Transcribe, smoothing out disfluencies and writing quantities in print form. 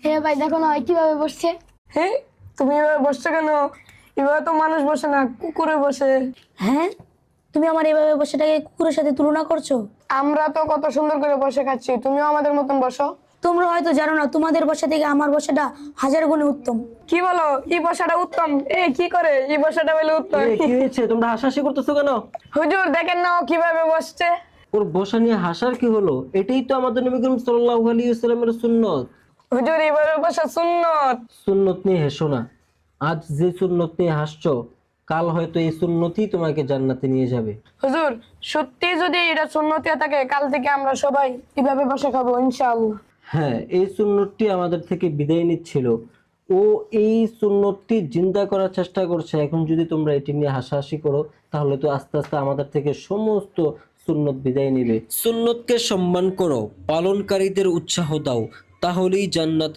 হ্যাঁ ভাই, দেখো না ভাই কিভাবে বসছে। হ্যাঁ, তুমি এভাবে বসছো কেন? এভাবে তো মানুষ বসে না, কুকুরে বসে। হ্যাঁ, তুমি আমার এইভাবে বসেটাকে কুকুরের সাথে তুলনা করছো। আমরা তো কত সুন্দর করে বসে খাচ্ছি, তুমিও আমাদের মতন বসো। তোমরা হয়তো জানো না, তোমাদের বসা থেকে আমার বসাটা হাজার গুণে উত্তম। কি বলো, এই বসাটা উত্তম? কি করে এই বসাটা বলে উত্তম? কি হয়েছে, তোমরা হাসাহাসি করতেছো কেন? হুজুর দেখেন না ও কিভাবে বসছে। ওর বসা নিয়ে হাসার কি হলো? এটাই তো আমাদের নবী করিম সাল্লাল্লাহু আলাইহি ওয়াসাল্লামের সুন্নত। হুজুর এইভাবে বসা সুন্নত। সুন্নত নিয়ে হেসো না। আজ যে সুন্নত নিয়ে হাসছো, কাল হয়তো এই সুন্নতই তোমাকে জান্নাতে নিয়ে যাবে। হুজুর সত্যি যদি এটা সুন্নত হয়ে থাকে, কাল থেকে আমরা সবাই এভাবে বসে খাবো ইনশাআল্লাহ। হ্যাঁ, এই সুন্নতটি আমাদের থেকে বিদায় নিচ্ছিল। ও এই সুন্নতটি জিন্দা করার চেষ্টা করছে। এখন যদি তোমরা এটি নিয়ে হাসাহাসি করো, তাহলে তো আস্তে আস্তে আমাদের থেকে সমস্ত সুন্নত বিদায় নিবে। সুন্নতকে সম্মান করো, পালনকারীদের উৎসাহ দাও, তাহলেই জান্নাত